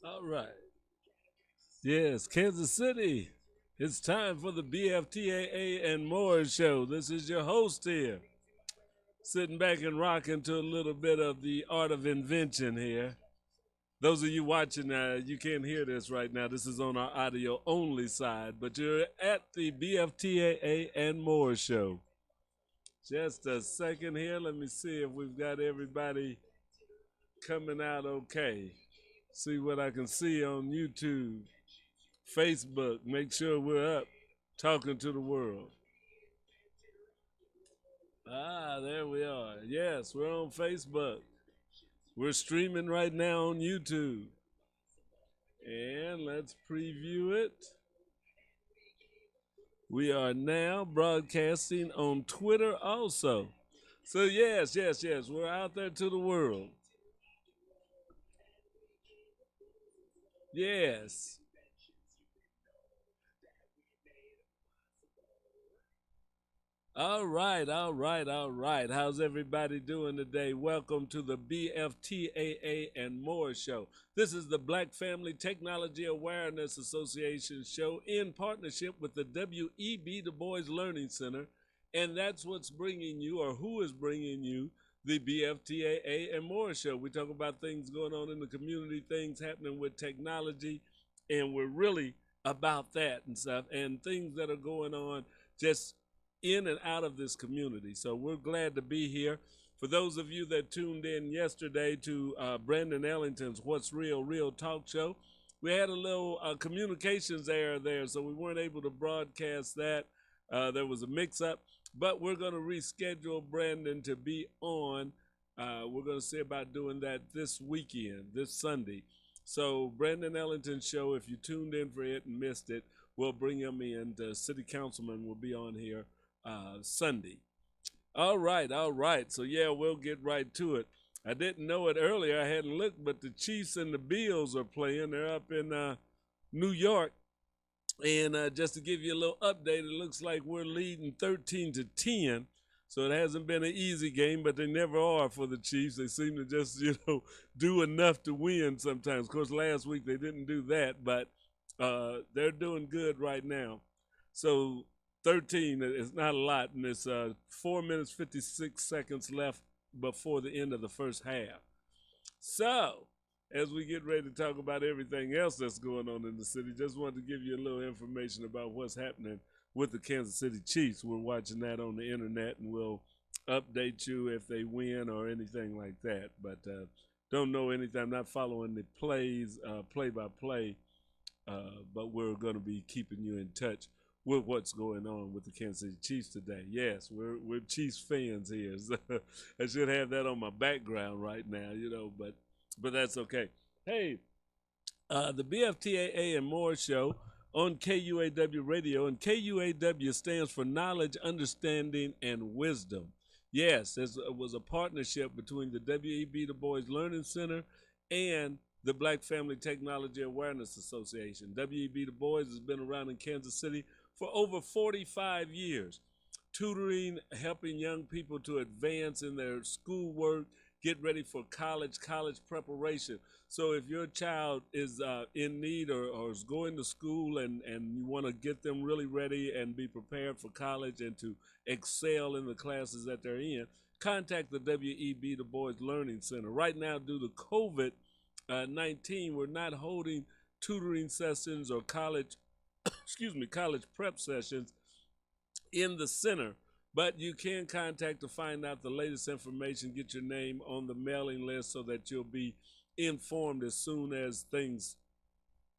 All right. Yes, Kansas City. It's time for the BFTAA and more show. This is your host here, sitting back and rocking to a little bit of the art of invention here. Those of you watching, you can't hear this right now. This is on our audio only side, but you're at the BFTAA and more show. Just a second here. Let me see if we've got everybody coming out okay. See what I can see on YouTube, Facebook. Make sure we're up talking to the world. Ah, there we are. Yes, we're on Facebook. We're streaming right now on YouTube. And let's preview it. We are now broadcasting on Twitter also. So, yes, we're out there to the world. Yes. All right. How's everybody doing today? Welcome to the BFTAA and more show. This is the Black Family Technology Awareness Association show in partnership with the W.E.B. Du Bois Learning Center. And that's what's bringing you, or who is bringing you, the BFTAA and more show. We talk about things going on in the community, things happening with technology, and we're really about that and stuff, and things that are going on just in and out of this community. So we're glad to be here. For those of you that tuned in yesterday to Brandon Ellington's What's Real, Real Talk Show, we had a little communications error there, so we weren't able to broadcast that. There was a mix-up, but we're going to reschedule Brandon to be on. We're going to see about doing that this weekend, this Sunday. So Brandon Ellington's show, if you tuned in for it and missed it, we'll bring him in. The city councilman will be on here Sunday. All right. So yeah, we'll get right to it. I didn't know it earlier. I hadn't looked, but the Chiefs and the Bills are playing. They're up in New York. And just to give you a little update, it looks like we're leading 13-10. So it hasn't been an easy game, but they never are for the Chiefs. They seem to just, do enough to win sometimes. Of course, last week they didn't do that, but they're doing good right now. So 13 is not a lot, and it's 4 minutes 56 seconds left before the end of the first half. So, as we get ready to talk about everything else that's going on in the city, just wanted to give you a little information about what's happening with the Kansas City Chiefs. We're watching that on the internet, and we'll update you if they win or anything like that. But don't know anything. I'm not following the plays, play by play, but we're going to be keeping you in touch with what's going on with the Kansas City Chiefs today. Yes, we're Chiefs fans here. So I should have that on my background right now, but that's okay. Hey, the BFTAA and more show on KUAW radio, and KUAW stands for Knowledge, Understanding, and Wisdom. Yes, it was a partnership between the W.E.B. Du Bois Learning Center and the Black Family Technology Awareness Association. W.E.B. Du Bois has been around in Kansas City for over 45 years, tutoring, helping young people to advance in their schoolwork, get ready for college preparation. So if your child is in need or is going to school and you want to get them really ready and be prepared for college and to excel in the classes that they're in, contact the W.E.B. Du Bois Learning Center. Right now, due to COVID-19, we're not holding tutoring sessions or college prep sessions in the center, but you can contact to find out the latest information, get your name on the mailing list so that you'll be informed as soon as things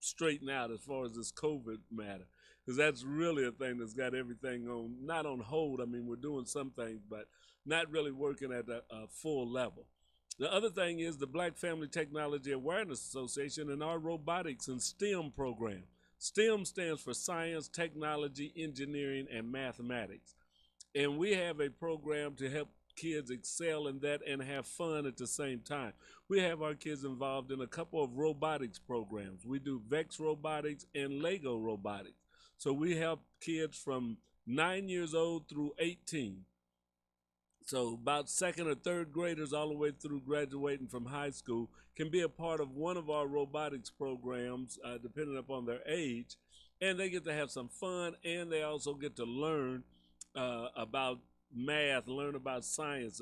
straighten out as far as this COVID matter, because that's really a thing that's got everything not on hold. I mean, we're doing some things, but not really working at a full level. The other thing is the Black Family Technology Awareness Association and our robotics and STEM program. STEM stands for science, technology, engineering, and mathematics. And we have a program to help kids excel in that and have fun at the same time. We have our kids involved in a couple of robotics programs. We do Vex Robotics and Lego Robotics. So we help kids from 9 years old through 18. So about second or third graders all the way through graduating from high school can be a part of one of our robotics programs, depending upon their age. And they get to have some fun, and they also get to learn about math, learn about science,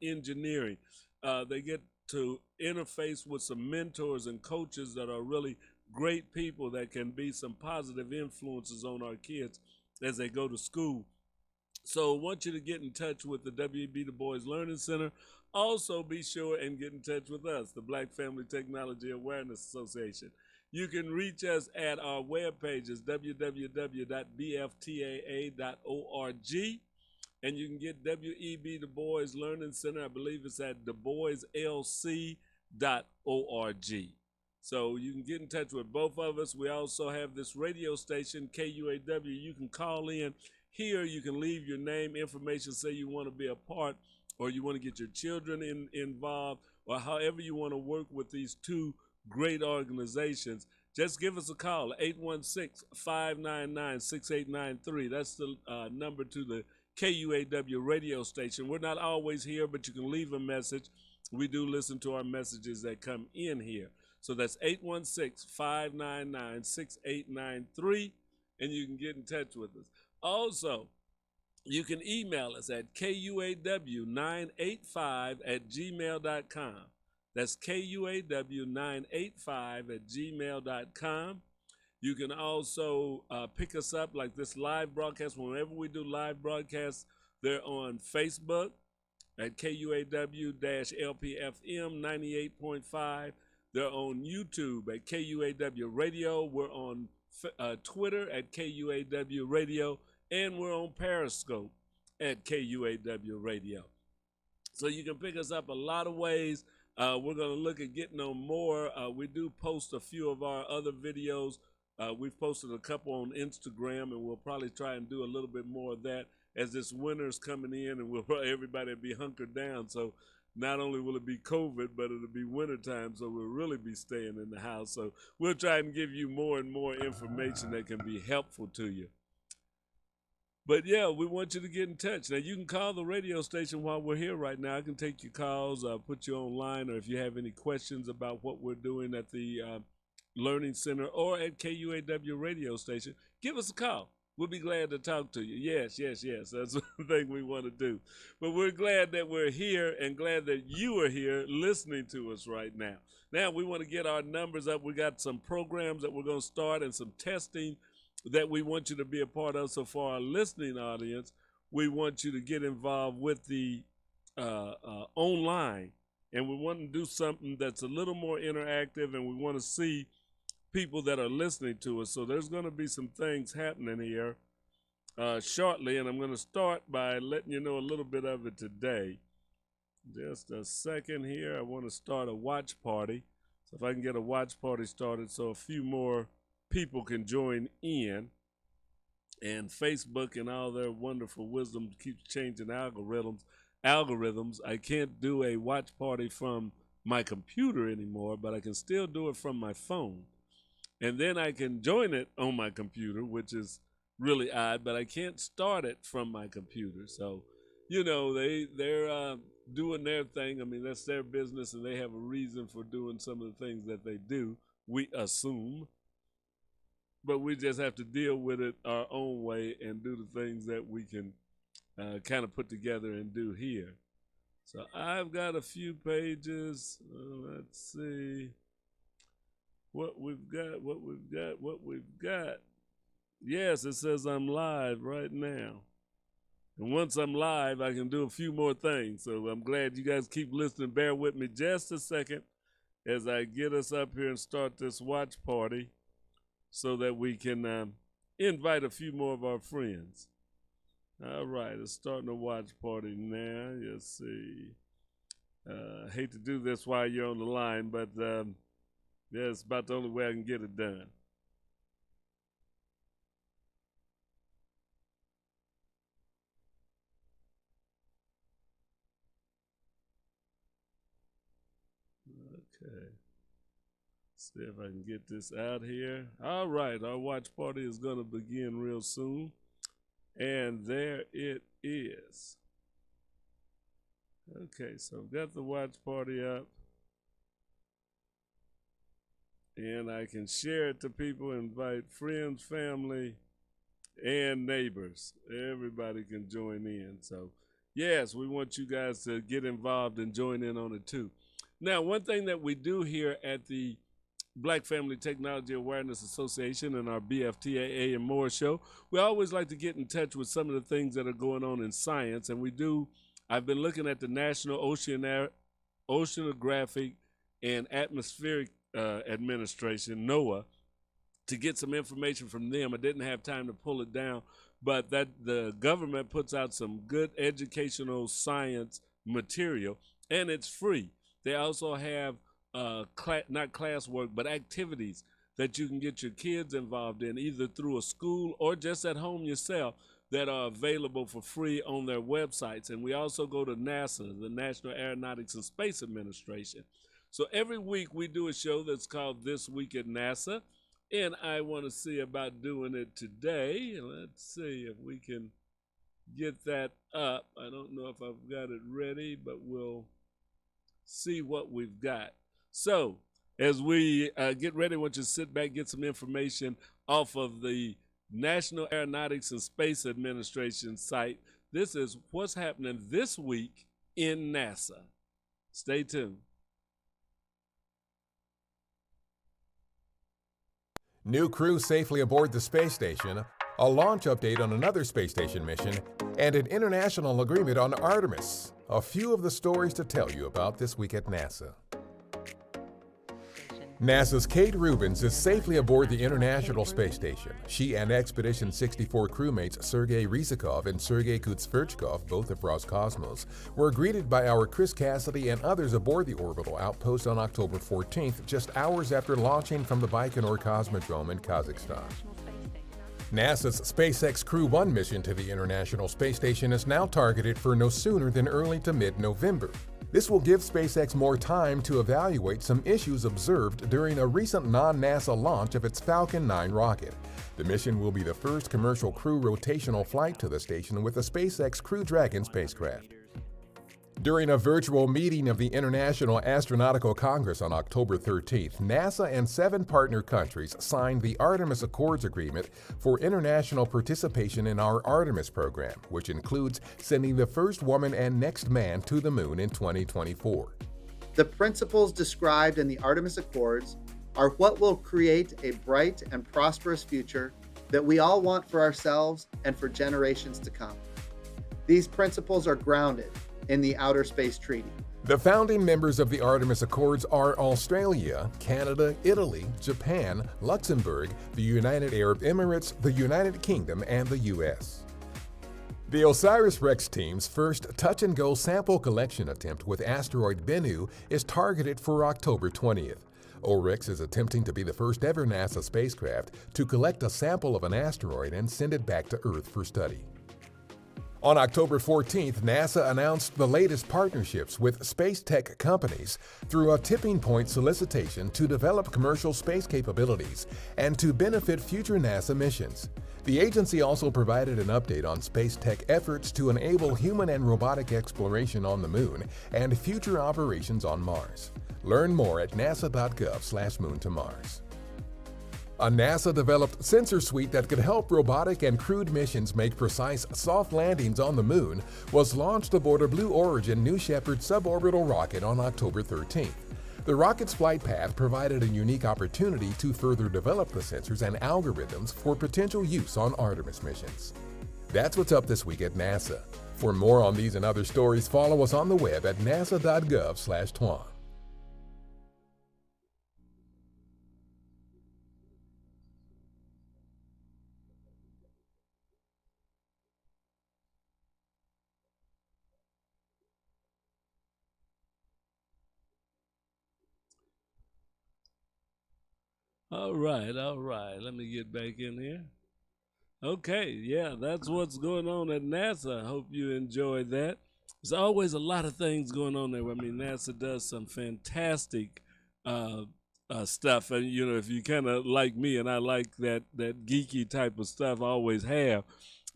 engineering. They get to interface with some mentors and coaches that are really great people that can be some positive influences on our kids as they go to school. So I want you to get in touch with the W.E.B. Du Bois Learning Center. Also be sure and get in touch with us, the Black Family Technology Awareness Association. You can reach us at our web pages, www.bftaa.org, and you can get W.E.B. Du Bois Learning Center. I believe it's at duboislc.org. So you can get in touch with both of us. We also have this radio station, KUAW. You can call in. Here you can leave your name, information, say you want to be a part, or you want to get your children involved, or however you want to work with these two great organizations. Just give us a call, 816-599-6893. That's the number to the KUAW radio station. We're not always here, but you can leave a message. We do listen to our messages that come in here. So that's 816-599-6893, and you can get in touch with us. Also, you can email us at kuaw985@gmail.com. That's kuaw985@gmail.com. You can also pick us up like this live broadcast. Whenever we do live broadcasts, they're on Facebook at KUAW-LPFM 98.5. They're on YouTube at KUAW Radio. We're on Twitter at KUAW Radio. And we're on Periscope at KUAW Radio. So you can pick us up a lot of ways. We're going to look at getting on more. We do post a few of our other videos. We've posted a couple on Instagram, and we'll probably try and do a little bit more of that as this winter's coming in, and everybody will be hunkered down. So not only will it be COVID, but it'll be wintertime, so we'll really be staying in the house. So we'll try and give you more and more information that can be helpful to you. But yeah, we want you to get in touch. Now, you can call the radio station while we're here right now. I can take your calls, put you online, or if you have any questions about what we're doing at the Learning Center or at KUAW radio station, give us a call. We'll be glad to talk to you. Yes. That's the thing we want to do. But we're glad that we're here and glad that you are here listening to us right now. Now, we want to get our numbers up. We got some programs that we're going to start and some testing that we want you to be a part of. So for our listening audience, we want you to get involved with the online, and we want to do something that's a little more interactive, and we want to see people that are listening to us. So there's going to be some things happening here shortly, and I'm going to start by letting you know a little bit of it today. Just a second here. I want to start a watch party. So if I can get a watch party started so a few more people can join in, and Facebook and all their wonderful wisdom keeps changing algorithms. I can't do a watch party from my computer anymore, but I can still do it from my phone, and then I can join it on my computer, which is really odd, but I can't start it from my computer. So they're doing their thing. I mean, that's their business, and they have a reason for doing some of the things that they do, we assume. But we just have to deal with it our own way and do the things that we can kind of put together and do here. So I've got a few pages. Let's see what we've got. Yes, it says I'm live right now. And once I'm live, I can do a few more things. So I'm glad you guys keep listening. Bear with me just a second as I get us up here and start this watch party, so that we can invite a few more of our friends. All right, it's starting a watch party now. Let's see. I hate to do this while you're on the line, but yeah, it's about the only way I can get it done. Okay. See if I can get this out here. All right, our watch party is going to begin real soon. And there it is. Okay, so I've got the watch party up. And I can share it to people, invite friends, family, and neighbors. Everybody can join in. So, yes, we want you guys to get involved and join in on it too. Now, one thing that we do here at the Black Family Technology Awareness Association and our BFTAA and more show, we always like to get in touch with some of the things that are going on in science. And I've been looking at the National Oceanographic and Atmospheric Administration, NOAA, to get some information from them. I didn't have time to pull it down, but that the government puts out some good educational science material, and it's free. They also have not classwork, but activities that you can get your kids involved in, either through a school or just at home yourself, that are available for free on their websites. And we also go to NASA, the National Aeronautics and Space Administration. So every week we do a show that's called This Week at NASA, and I want to see about doing it today. Let's see if we can get that up. I don't know if I've got it ready, but we'll see what we've got. So as we get ready, I want you to sit back, get some information off of the National Aeronautics and Space Administration site. This is what's happening this week in NASA. Stay tuned. New crew safely aboard the space station, a launch update on another space station mission, and an international agreement on Artemis. A few of the stories to tell you about this week at NASA. NASA's Kate Rubins is safely aboard the International Space Station. She and Expedition 64 crewmates Sergei Ryzhikov and Sergei Kutsverchkov, both of Roscosmos, were greeted by our Chris Cassidy and others aboard the orbital outpost on October 14th, just hours after launching from the Baikonur Cosmodrome in Kazakhstan. NASA's SpaceX Crew 1 mission to the International Space Station is now targeted for no sooner than early to mid-November. This will give SpaceX more time to evaluate some issues observed during a recent non-NASA launch of its Falcon 9 rocket. The mission will be the first commercial crew rotational flight to the station with a SpaceX Crew Dragon spacecraft. During a virtual meeting of the International Astronautical Congress on October 13th, NASA and 7 partner countries signed the Artemis Accords Agreement for international participation in our Artemis program, which includes sending the first woman and next man to the moon in 2024. The principles described in the Artemis Accords are what will create a bright and prosperous future that we all want for ourselves and for generations to come. These principles are grounded in the Outer Space Treaty. The founding members of the Artemis Accords are Australia, Canada, Italy, Japan, Luxembourg, the United Arab Emirates, the United Kingdom, and the U.S. The OSIRIS-REx team's first touch-and-go sample collection attempt with asteroid Bennu is targeted for October 20th. OREX is attempting to be the first ever NASA spacecraft to collect a sample of an asteroid and send it back to Earth for study. On October 14th, NASA announced the latest partnerships with space tech companies through a tipping point solicitation to develop commercial space capabilities and to benefit future NASA missions. The agency also provided an update on space tech efforts to enable human and robotic exploration on the Moon and future operations on Mars. Learn more at nasa.gov/moon-to-Mars. A NASA-developed sensor suite that could help robotic and crewed missions make precise soft landings on the Moon was launched aboard a Blue Origin New Shepard suborbital rocket on October 13th. The rocket's flight path provided a unique opportunity to further develop the sensors and algorithms for potential use on Artemis missions. That's what's up this week at NASA. For more on these and other stories, follow us on the web at nasa.gov/twan. All right. Let me get back in here. Okay, yeah, that's what's going on at NASA. I hope you enjoyed that. There's always a lot of things going on there. I mean, NASA does some fantastic stuff. And you know, if you kind of like me, and I like that geeky type of stuff, I always have.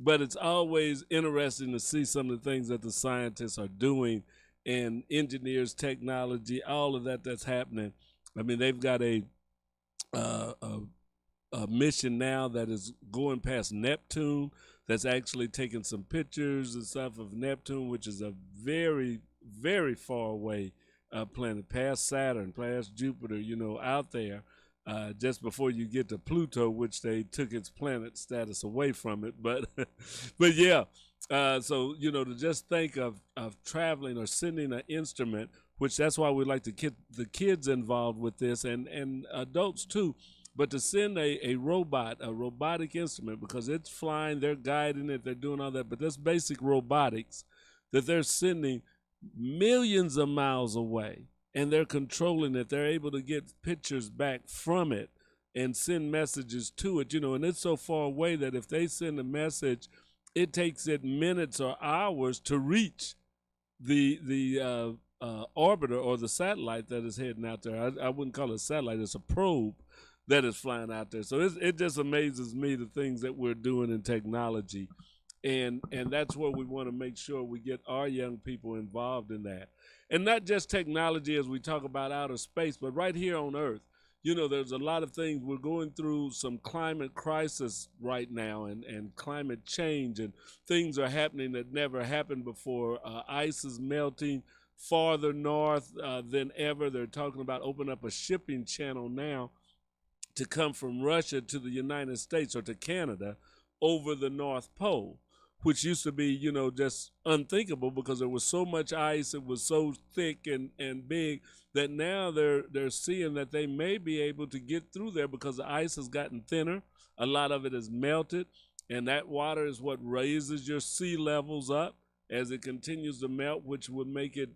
But it's always interesting to see some of the things that the scientists are doing, and engineers, technology, all of that's happening. I mean, they've got uh, a a mission now that is going past Neptune, that's actually taking some pictures and stuff of Neptune, which is a very, very far away planet, past Saturn, past Jupiter, you know, out there. Just before you get to Pluto, which they took its planet status away from it, but but yeah, so you know, to just think of traveling or sending an instrument, which that's why we like to get the kids involved with this, and adults too, but to send a robot, a robotic instrument, because it's flying, they're guiding it, they're doing all that, but that's basic robotics that they're sending millions of miles away, and they're controlling it. They're able to get pictures back from it and send messages to it, you know, and it's so far away that if they send a message, it takes it minutes or hours to reach the orbiter or the satellite that is heading out there. I wouldn't call it a satellite, it's a probe that is flying out there. So it just amazes me, the things that we're doing in technology. And that's where we want to make sure we get our young people involved in that. And not just technology as we talk about outer space, but right here on Earth. You know, there's a lot of things. We're going through some climate crisis right now, and climate change, and things are happening that never happened before. Ice is melting farther north than ever. They're talking about opening up a shipping channel now to come from Russia to the United States or to Canada over the North Pole, which used to be, you know, just unthinkable because there was so much ice, it was so thick and big, that now they're seeing that they may be able to get through there because the ice has gotten thinner. A lot of it is melted, and that water is what raises your sea levels up as it continues to melt, which would make it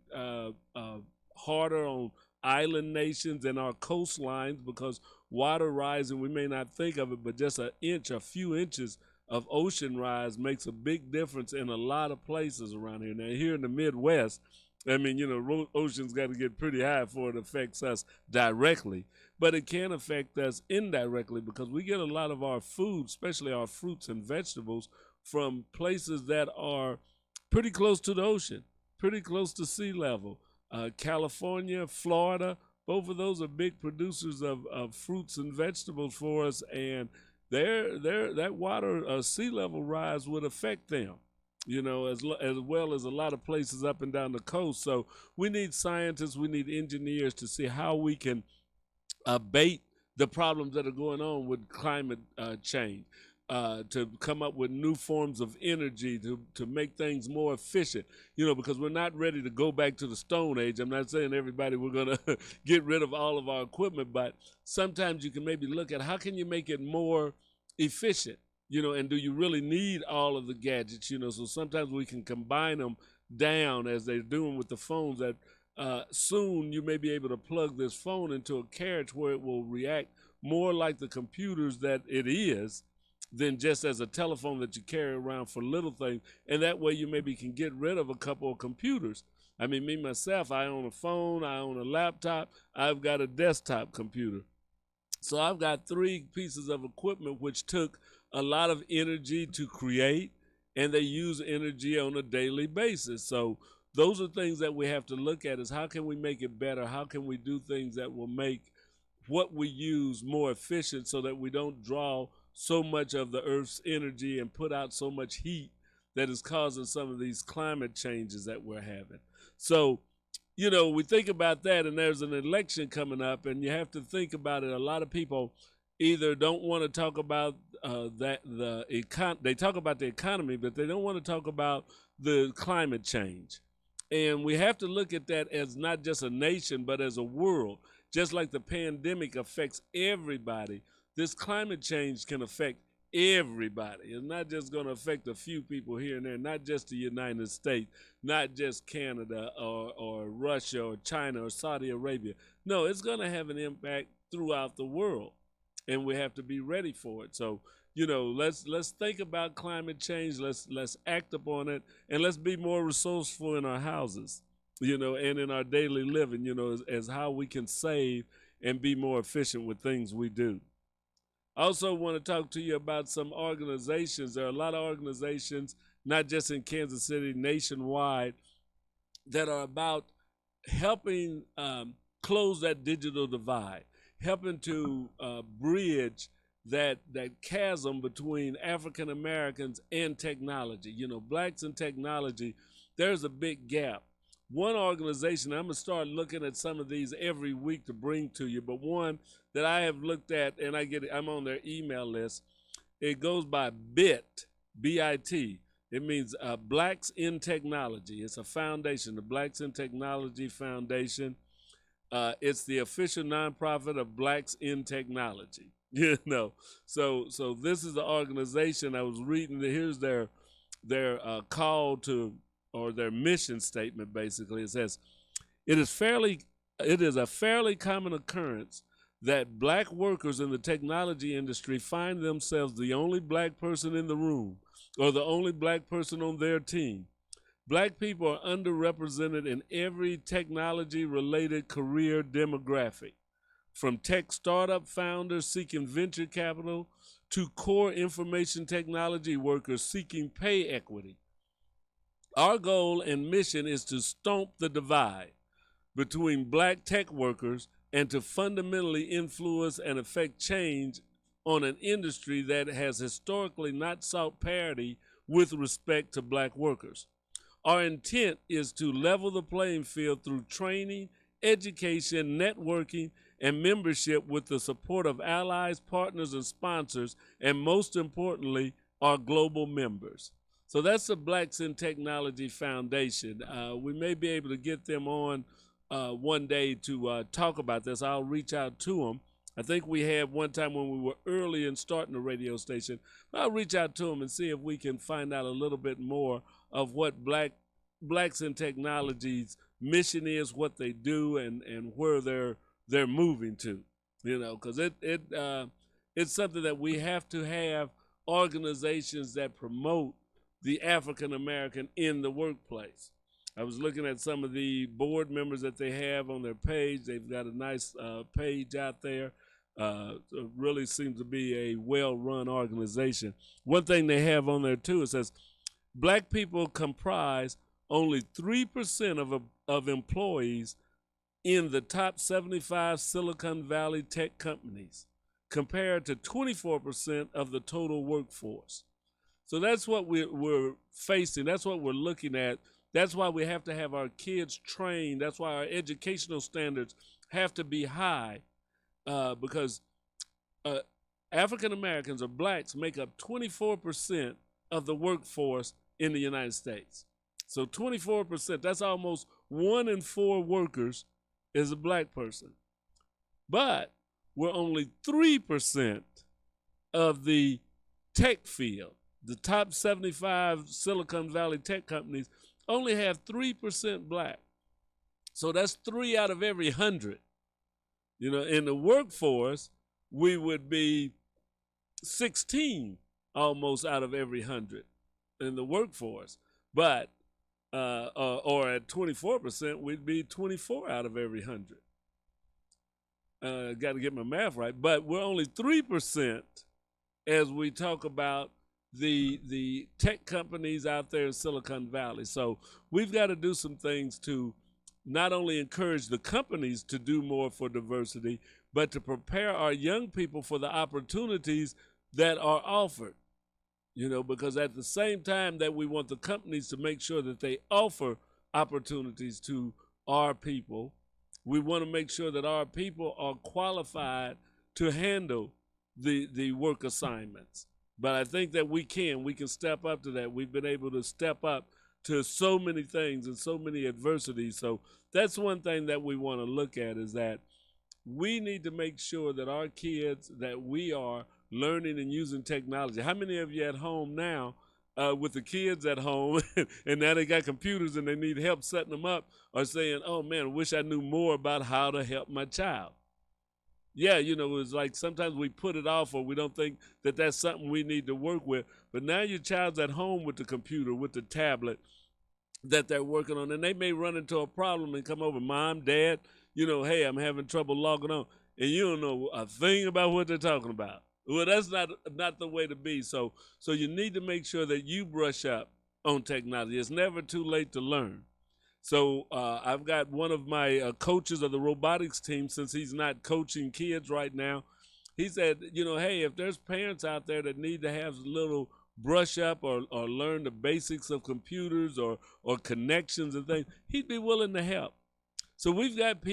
harder on island nations and our coastlines, because water rising, we may not think of it, but just an inch, a few inches of ocean rise makes a big difference in a lot of places around here. Now, here in the Midwest, I mean, you know, ocean's got to get pretty high before it affects us directly, but it can affect us indirectly because we get a lot of our food, especially our fruits and vegetables, from places that are pretty close to the ocean, pretty close to sea level. California, Florida, both of those are big producers of fruits and vegetables for us, and that water sea level rise would affect them, you know, as well as a lot of places up and down the coast. So we need scientists, we need engineers to see how we can abate the problems that are going on with climate change. To come up with new forms of energy to make things more efficient, you know, because we're not ready to go back to the Stone Age. I'm not saying everybody we're going to get rid of all of our equipment, but sometimes you can maybe look at how can you make it more efficient, you know, and do you really need all of the gadgets, you know? So sometimes we can combine them down as they're doing with the phones, that soon you may be able to plug this phone into a carriage where it will react more like the computers that it is than just as a telephone that you carry around for little things. And that way you maybe can get rid of a couple of computers. I mean, me, myself, I own a phone, I own a laptop, I've got a desktop computer. So I've got 3 pieces of equipment which took a lot of energy to create, and they use energy on a daily basis. So those are things that we have to look at, is how can we make it better? How can we do things that will make what we use more efficient so that we don't draw so much of the Earth's energy and put out so much heat that is causing some of these climate changes that we're having. So, you know, we think about that, and there's an election coming up, and you have to think about it. A lot of people either don't want to talk about they talk about the economy, but they don't want to talk about the climate change. And we have to look at that as not just a nation, but as a world. Just like the pandemic affects everybody, this climate change can affect everybody. It's not just going to affect a few people here and there, not just the United States, not just Canada or Russia or China or Saudi Arabia. No, it's going to have an impact throughout the world, and we have to be ready for it. So, you know, let's think about climate change. Let's act upon it, and let's be more resourceful in our houses, you know, and in our daily living, you know, as how we can save and be more efficient with things we do. I also want to talk to you about some organizations. There are a lot of organizations, not just in Kansas City, nationwide, that are about helping close that digital divide, helping to bridge that chasm between African Americans and technology. You know, blacks and technology, there's a big gap. One organization, I'm gonna start looking at some of these every week to bring to you, but one that I have looked at, and I'm on their email list. It goes by BIT, B-I-T. It means Blacks in Technology. It's a foundation, the Blacks in Technology Foundation. It's the official nonprofit of Blacks in Technology. You know, so this is the organization. I was reading. Here's their call to, or their mission statement. Basically, it says, it is a fairly common occurrence that black workers in the technology industry find themselves the only black person in the room or the only black person on their team. Black people are underrepresented in every technology-related career demographic, from tech startup founders seeking venture capital to core information technology workers seeking pay equity. Our goal and mission is to stomp the divide between black tech workers and to fundamentally influence and affect change on an industry that has historically not sought parity with respect to black workers. Our intent is to level the playing field through training, education, networking, and membership with the support of allies, partners, and sponsors, and most importantly, our global members. So that's the Blacks in Technology Foundation. We may be able to get them on one day to talk about this. I'll reach out to them. I think we had one time when we were early in starting the radio station. I'll reach out to them and see if we can find out a little bit more of what Blacks in Technology's mission is, what they do, and where they're moving to. You know, because it's something that we have to have organizations that promote the African American in the workplace. I was looking at some of the board members that they have on their page. They've got a nice page out there. It really seems to be a well-run organization. One thing they have on there too, it says, black people comprise only 3% of employees in the top 75 Silicon Valley tech companies, compared to 24% of the total workforce. So that's what we're facing. That's what we're looking at. That's why we have to have our kids trained. That's why our educational standards have to be high, because African Americans or blacks make up 24% of the workforce in the United States. So 24%, that's almost 1 in 4 workers is a black person. But we're only 3% of the tech field. The top 75 Silicon Valley tech companies only have 3% black. So that's 3 out of every 100. You know, in the workforce, we would be 16 almost out of every 100 in the workforce. But, or at 24%, we'd be 24 out of every 100. Got to get my math right. But we're only 3% as we talk about the tech companies out there in Silicon Valley. So we've got to do some things to not only encourage the companies to do more for diversity, but to prepare our young people for the opportunities that are offered. You know, because at the same time that we want the companies to make sure that they offer opportunities to our people, we want to make sure that our people are qualified to handle the work assignments. But I think that we can step up to that. We've been able to step up to so many things and so many adversities. So that's one thing that we want to look at, is that we need to make sure that our kids, that we are learning and using technology. How many of you at home now with the kids at home and now they got computers and they need help setting them up, are saying, oh man, I wish I knew more about how to help my child? Yeah, you know, it's like sometimes we put it off or we don't think that that's something we need to work with. But now your child's at home with the computer, with the tablet that they're working on, and they may run into a problem and come over, Mom, Dad, you know, hey, I'm having trouble logging on. and you don't know a thing about what they're talking about. Well, that's not the way to be. So you need to make sure that you brush up on technology. It's never too late to learn. So I've got one of my coaches of the robotics team, since he's not coaching kids right now. He said, hey, if there's parents out there that need to have a little brush up or learn the basics of computers or connections and things, he'd be willing to help. So we've got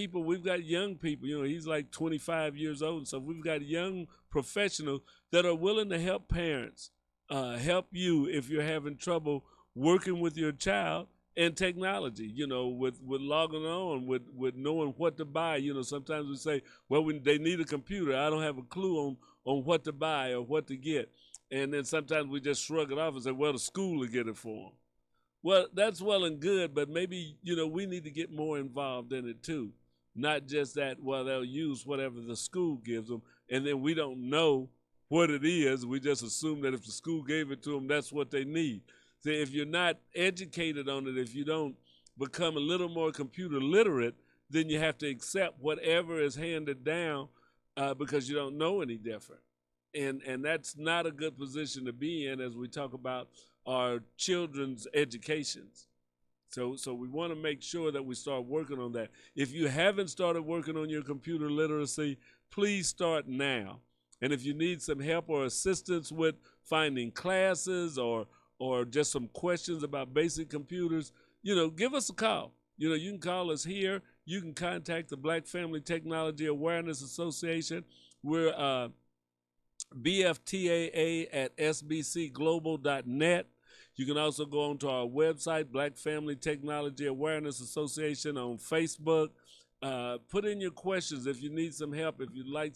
young people, he's like 25 years old. So we've got young professionals that are willing to help parents, help you if you're having trouble working with your child and technology, with logging on, with knowing what to buy. Sometimes we say, well, when they need a computer, I don't have a clue on what to buy or what to get. And then sometimes we just shrug it off and say, well, the school will get it for them. Well, that's well and good, but maybe, we need to get more involved in it too. Not just that, well, they'll use whatever the school gives them, and then we don't know what it is. We just assume that if the school gave it to them, that's what they need. See, if you're not educated on it, if you don't become a little more computer literate, then you have to accept whatever is handed down because you don't know any different. And that's not a good position to be in as we talk about our children's educations. So we want to make sure that we start working on that. If you haven't started working on your computer literacy, please start now. And if you need some help or assistance with finding classes or just some questions about basic computers, give us a call. You can call us here. You can contact the Black Family Technology Awareness Association. We're BFTAA at sbcglobal.net. You can also go onto our website, Black Family Technology Awareness Association, on Facebook. Put in your questions if you need some help, if you'd like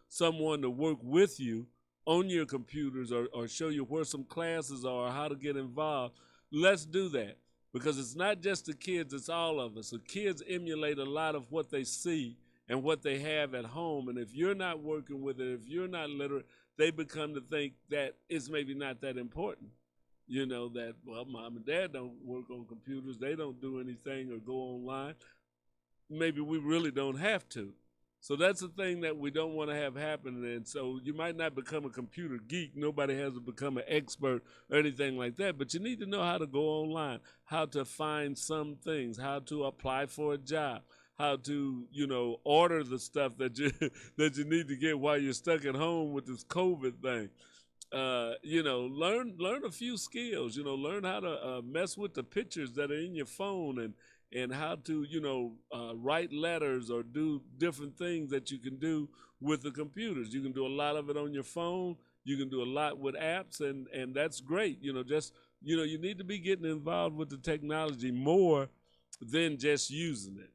someone to work with you on your computers or show you where some classes are or how to get involved. Let's do that, because it's not just the kids, it's all of us. So kids emulate a lot of what they see and what they have at home. And if you're not working with it, if you're not literate, they become to think that it's maybe not that important. That, well, mom and dad don't work on computers, they don't do anything or go online. Maybe we really don't have to. So that's the thing that we don't want to have happen. And so you might not become a computer geek. Nobody has to become an expert or anything like that. But you need to know how to go online, how to find some things, how to apply for a job, how to, order the stuff that you that you need to get while you're stuck at home with this COVID thing. Learn a few skills. Learn how to mess with the pictures that are in your phone and how to, write letters or do different things that you can do with the computers. You can do a lot of it on your phone. You can do a lot with apps, and that's great. You need to be getting involved with the technology more than just using it.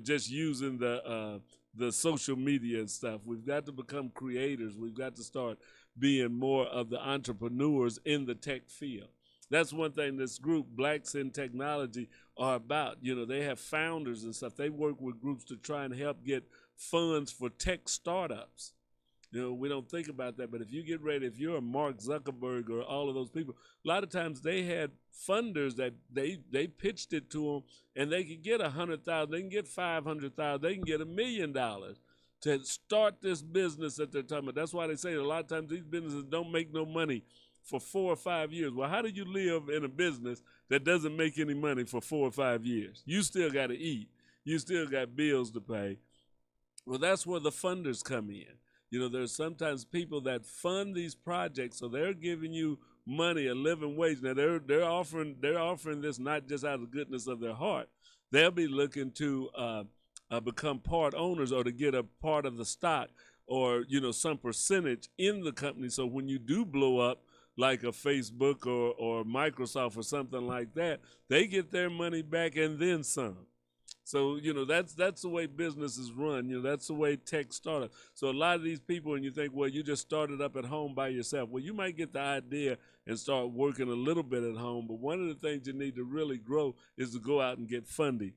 Just using the social media and stuff. We've got to become creators. We've got to start being more of the entrepreneurs in the tech field. That's one thing this group, Blacks in Technology, are about. They have founders and stuff. They work with groups to try and help get funds for tech startups. We don't think about that, but if you get ready, if you're a Mark Zuckerberg or all of those people, a lot of times they had funders that they pitched it to them, and they could get $100,000, they can get $500,000, they can get $1 million to start this business that they're talking about. That's why they say a lot of times these businesses don't make no money for 4 or 5 years. Well, how do you live in a business that doesn't make any money for 4 or 5 years? You still got to eat. You still got bills to pay. Well, that's where the funders come in. There's sometimes people that fund these projects, so they're giving you money, a living wage. Now they're offering this not just out of the goodness of their heart. They'll be looking to become part owners or to get a part of the stock or some percentage in the company. So when you do blow up, like a Facebook or Microsoft or something like that, they get their money back and then some. So, that's the way businesses run. That's the way tech started. So a lot of these people, and you think, well, you just started up at home by yourself. Well, you might get the idea and start working a little bit at home. But one of the things you need to really grow is to go out and get funding.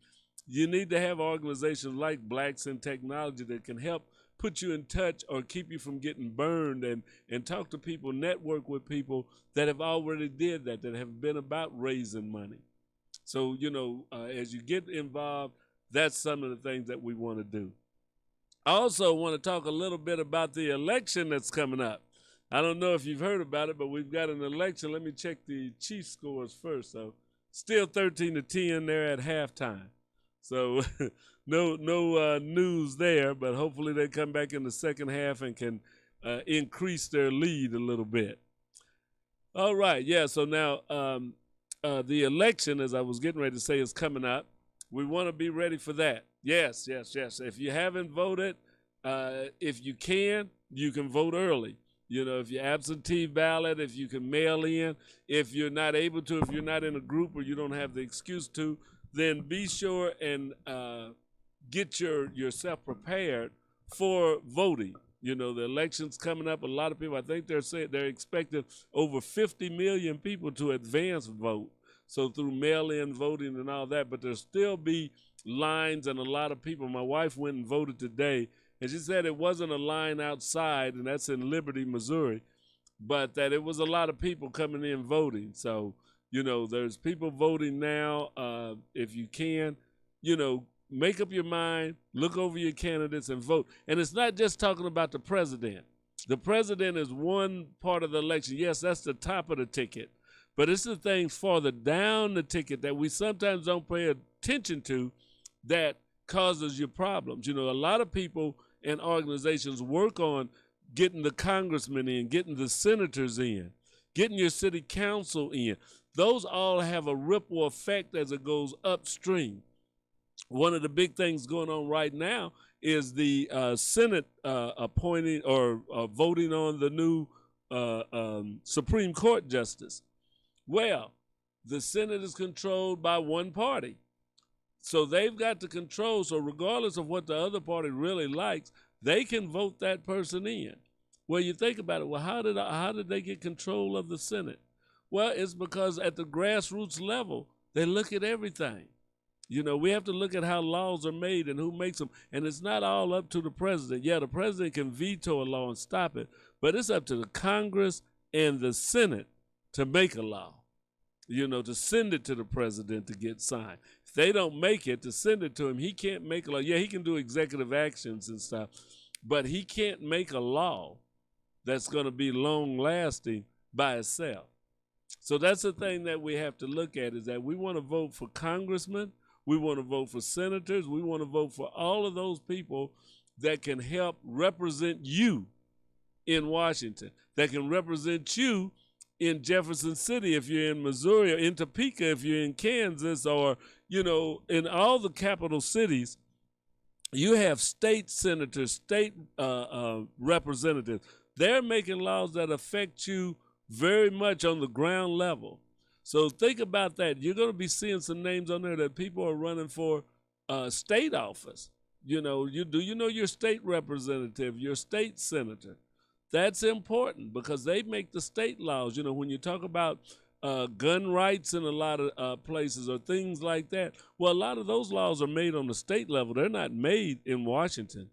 You need to have organizations like Blacks in Technology that can help put you in touch or keep you from getting burned, and talk to people, network with people that have already did that have been about raising money. So, as you get involved, that's some of the things that we want to do. I also want to talk a little bit about the election that's coming up. I don't know if you've heard about it, but we've got an election. Let me check the Chiefs scores first. So still 13-10 there at halftime. So no news there, but hopefully they come back in the second half and can increase their lead a little bit. All right, yeah. So now the election, as I was getting ready to say, is coming up. We want to be ready for that. Yes. If you haven't voted, if you can vote early. You know, if you're absentee ballot, if you can mail in, if you're not able to, if you're not in a group or you don't have the excuse to, then be sure and get yourself prepared for voting. You know, the election's coming up. A lot of people, I think they're saying they're expecting over 50 million people to advance vote. So through mail-in voting and all that, but there'll still be lines and a lot of people. My wife went and voted today, and she said it wasn't a line outside, and that's in Liberty, Missouri, but that it was a lot of people coming in voting. So, you know, there's people voting now. If you can, you know, make up your mind, look over your candidates and vote. And it's not just talking about the president. The president is one part of the election. Yes, that's the top of the ticket. But it's the things farther down the ticket that we sometimes don't pay attention to that causes you problems. You know, a lot of people and organizations work on getting the congressmen in, getting the senators in, getting your city council in. Those all have a ripple effect as it goes upstream. One of the big things going on right now is the Senate appointing or voting on the new Supreme Court justice. Well, the Senate is controlled by one party. So they've got to control. So regardless of what the other party really likes, they can vote that person in. Well, you think about it. Well, how did they get control of the Senate? Well, it's because at the grassroots level, they look at everything. You know, we have to look at how laws are made and who makes them. And it's not all up to the president. Yeah, the president can veto a law and stop it, but it's up to the Congress and the Senate to make a law. You know, to send it to the president to get signed. If they don't make it, to send it to him, he can't make a law. Yeah, he can do executive actions and stuff, but he can't make a law that's going to be long-lasting by itself. So that's the thing that we have to look at, is that we want to vote for congressmen, we want to vote for senators, we want to vote for all of those people that can help represent you in Washington, that can represent you in Jefferson City if you're in Missouri, or in Topeka if you're in Kansas, or, you know, in all the capital cities. You have state senators, state representatives. They're making laws that affect you very much on the ground level. So think about that. You're going to be seeing some names on there that people are running for state office. You know, you know your state representative, your state senator. That's important because they make the state laws. You know, when you talk about gun rights in a lot of places or things like that, well, a lot of those laws are made on the state level. They're not made in Washington.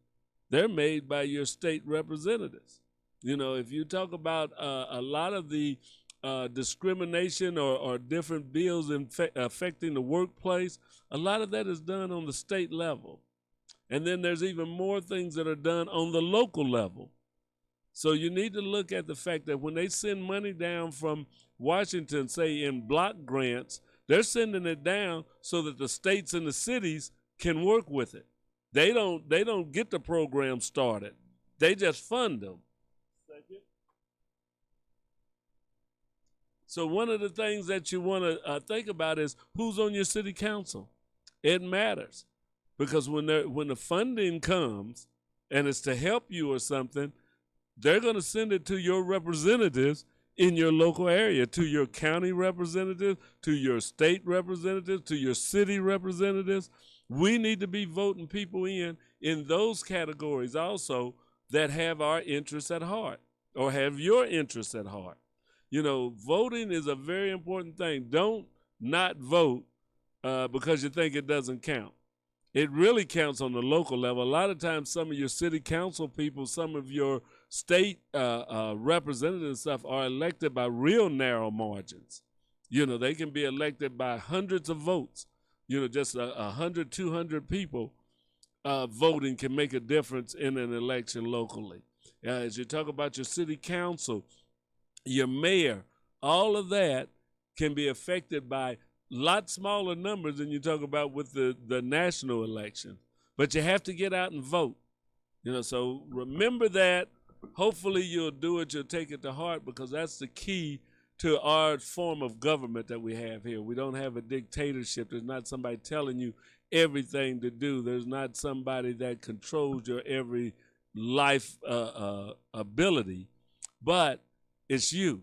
They're made by your state representatives. You know, if you talk about a lot of the discrimination or different bills affecting the workplace, a lot of that is done on the state level. And then there's even more things that are done on the local level. So you need to look at the fact that when they send money down from Washington, say in block grants, they're sending it down so that the states and the cities can work with it. They don't get the program started. They just fund them. So one of the things that you want to think about is who's on your city council. It matters because when the funding comes and it's to help you or something, they're going to send it to your representatives in your local area, to your county representatives, to your state representatives, to your city representatives. We need to be voting people in those categories also that have our interests at heart or have your interests at heart. You know, voting is a very important thing. Don't not vote because you think it doesn't count. It really counts on the local level. A lot of times some of your city council people, some of your state representatives and stuff are elected by real narrow margins. You know, they can be elected by hundreds of votes, you know, just 100, 200 people voting can make a difference in an election locally. As you talk about your city council, your mayor, all of that can be affected by lot smaller numbers than you talk about with the national election. But you have to get out and vote. So remember that. Hopefully you'll do it, you'll take it to heart, because that's the key to our form of government that we have here. We don't have a dictatorship. There's not somebody telling you everything to do. There's not somebody that controls your every life ability, but it's you.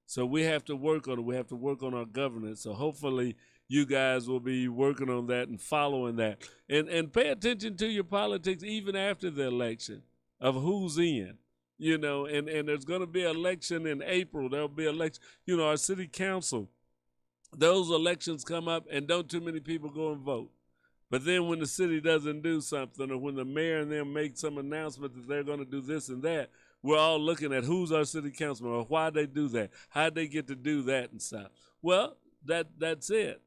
So we have to work on it. We have to work on our governance. So hopefully you guys will be working on that and following that. And pay attention to your politics even after the election of who's in. And there's going to be an election in April. There'll be election. Our city council, those elections come up and don't too many people go and vote. But then when the city doesn't do something, or when the mayor and them make some announcement that they're going to do this and that, we're all looking at who's our city councilman, or why they do that, how'd they get to do that and stuff. Well, that's it.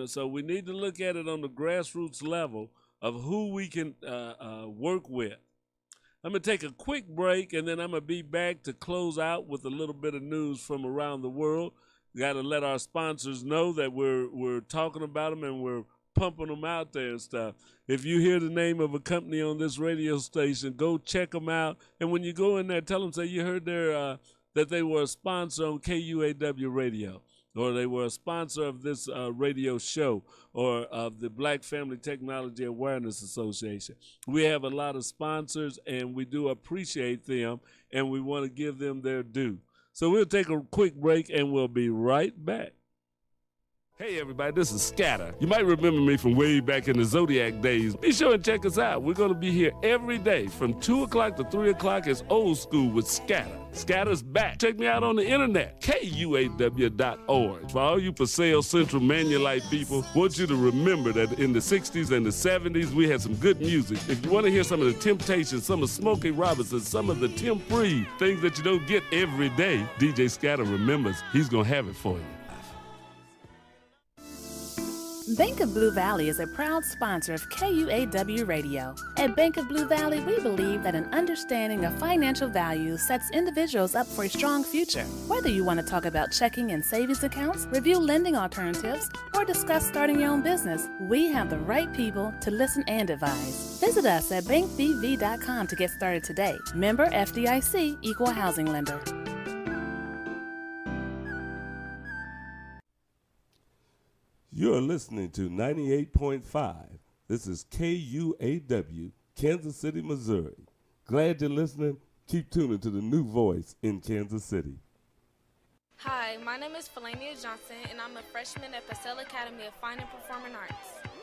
So we need to look at it on the grassroots level of who we can work with. I'm going to take a quick break, and then I'm going to be back to close out with a little bit of news from around the world. We got to let our sponsors know that we're talking about them and we're pumping them out there and stuff. If you hear the name of a company on this radio station, go check them out. And when you go in there, tell them, say you heard that they were a sponsor on KUAW radio, or they were a sponsor of this radio show, or of the Black Family Technology Awareness Association. We have a lot of sponsors, and we do appreciate them, and we want to give them their due. So we'll take a quick break, and we'll be right back. Hey everybody, this is Scatter. You might remember me from way back in the Zodiac days. Be sure and check us out. We're going to be here every day from 2 o'clock to 3 o'clock. It's old school with Scatter. Scatter's back. Check me out on the internet, KUAW.org. For all you for sale Central Manulite people, want you to remember that in the 60s and the 70s, we had some good music. If you want to hear some of the Temptations, some of Smokey Robinson, some of the Tim Freed, things that you don't get every day, DJ Scatter remembers he's going to have it for you. Bank of Blue Valley is a proud sponsor of KUAW Radio. At Bank of Blue Valley, we believe that an understanding of financial values sets individuals up for a strong future. Whether you want to talk about checking and savings accounts, review lending alternatives, or discuss starting your own business, we have the right people to listen and advise. Visit us at bankbv.com to get started today. Member FDIC, Equal Housing Lender. You're listening to 98.5. This is KUAW, Kansas City, Missouri. Glad you're listening. Keep tuning to the new voice in Kansas City. Hi, my name is Felania Johnson, and I'm a freshman at Purcell Academy of Fine and Performing Arts.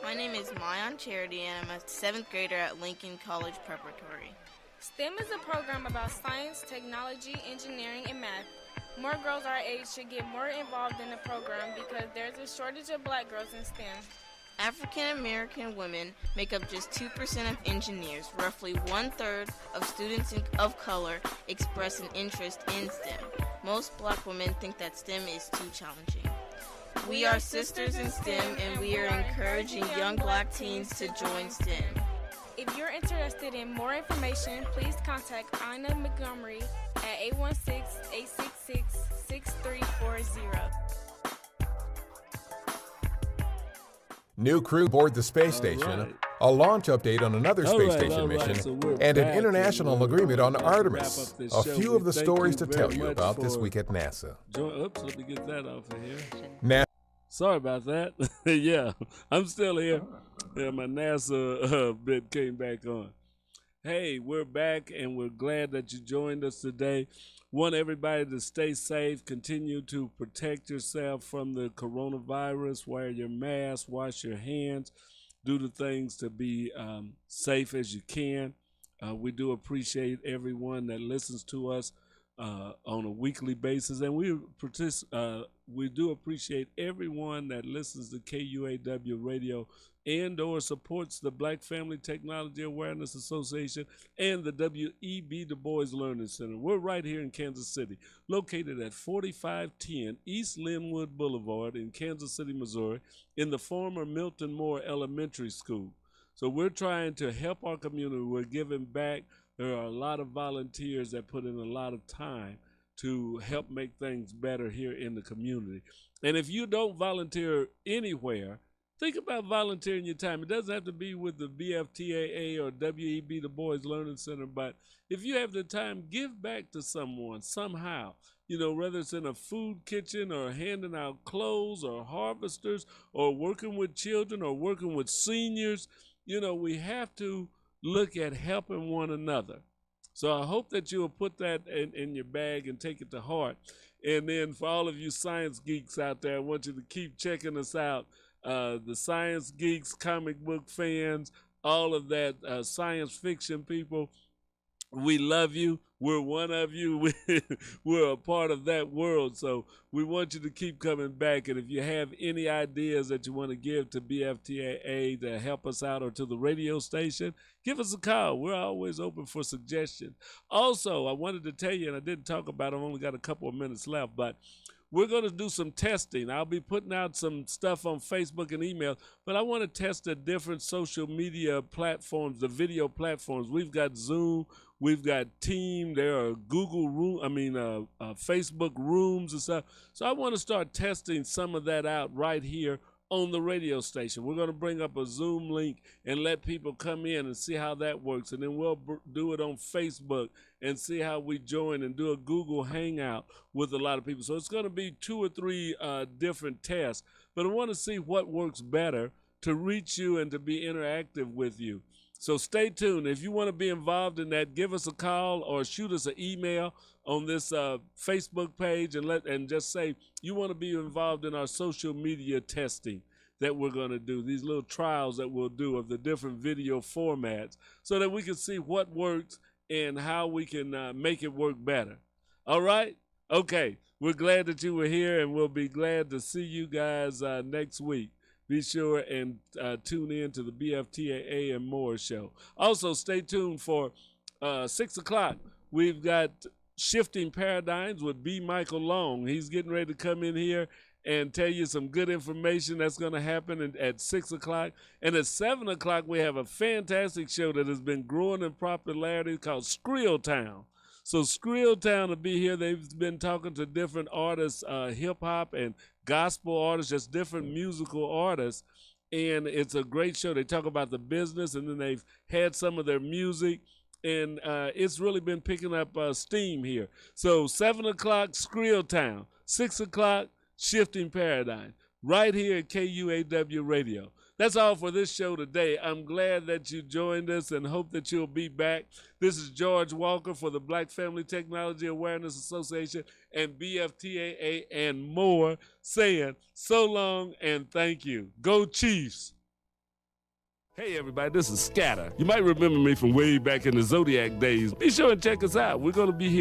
My name is Mayan Charity, and I'm a 7th grader at Lincoln College Preparatory. STEM is a program about science, technology, engineering, and math. More girls our age should get more involved in the program because there's a shortage of black girls in STEM. African American women make up just 2% of engineers. Roughly 1/3 of students of color express an interest in STEM. Most black women think that STEM is too challenging. We are sisters in STEM, and we are encouraging young black teens to join STEM. If you're interested in more information, please contact Ina Montgomery at 816-866-6340. New crew board the space station, right. a launch update on another space station all right. mission, So we're and back, an international and we're agreement on about to wrap Artemis. up this A show. few We of the thank stories you to very tell you much about this for week at NASA. Oops, let me get that off of here. NASA. Sorry about that. Yeah, I'm still here. Yeah, my NASA bit came back on. Hey, we're back, and we're glad that you joined us today. Want everybody to stay safe, continue to protect yourself from the coronavirus, wear your mask, wash your hands, do the things to be safe as you can. We do appreciate everyone that listens to us on a weekly basis, and we do appreciate everyone that listens to KUAW Radio and or supports the Black Family Technology Awareness Association and the W.E.B. Du Bois Learning Center. We're right here in Kansas City, located at 4510 East Linwood Boulevard in Kansas City, Missouri, in the former Milton Moore Elementary School. So we're trying to help our community. We're giving back. There are a lot of volunteers that put in a lot of time to help make things better here in the community. And if you don't volunteer anywhere, think about volunteering your time. It doesn't have to be with the BFTAA or WEB, the Boys Learning Center, but if you have the time, give back to someone somehow. You know, whether it's in a food kitchen or handing out clothes or harvesters or working with children or working with seniors, you know, we have to look at helping one another. So I hope that you will put that in your bag and take it to heart. And then for all of you science geeks out there, I want you to keep checking us out. The science geeks, comic book fans, all of that, science fiction people, we love you. We're one of you. We're a part of that world. So we want you to keep coming back. And if you have any ideas that you want to give to BFTAA to help us out or to the radio station, give us a call. We're always open for suggestions. Also, I wanted to tell you, and I didn't talk about it, I've only got a couple of minutes left, but we're going to do some testing. I'll be putting out some stuff on Facebook and email, but I want to test the different social media platforms, the video platforms. We've got Zoom, we've got Team, there are Google Facebook rooms and stuff. So I want to start testing some of that out right here on the radio station. We're going to bring up a Zoom link and let people come in and see how that works. And then we'll do it on Facebook and see how we join and do a Google Hangout with a lot of people. So it's going to be 2 or 3 different tests. But I want to see what works better to reach you and to be interactive with you. So stay tuned. If you want to be involved in that, give us a call or shoot us an email on this Facebook page and just say you want to be involved in our social media testing that we're going to do, these little trials that we'll do of the different video formats so that we can see what works and how we can make it work better. All right? Okay. We're glad that you were here, and we'll be glad to see you guys next week. Be sure and tune in to the BFTAA and More show. Also, stay tuned for 6 o'clock. We've got Shifting Paradigms with B. Michael Long. He's getting ready to come in here and tell you some good information that's going to happen at 6 o'clock. And at 7 o'clock, we have a fantastic show that has been growing in popularity called Skrill Town. So Skrill Town will be here. They've been talking to different artists, hip-hop and gospel artists, just different musical artists. And it's a great show. They talk about the business, and then they've had some of their music. And it's really been picking up steam here. So 7 o'clock, Skrill Town. 6 o'clock, Shifting Paradigm. Right here at KUAW Radio. That's all for this show today. I'm glad that you joined us and hope that you'll be back. This is George Walker for the Black Family Technology Awareness Association and BFTAA and More saying so long and thank you. Go Chiefs! Hey everybody, this is Scatter. You might remember me from way back in the Zodiac days. Be sure and check us out. We're going to be here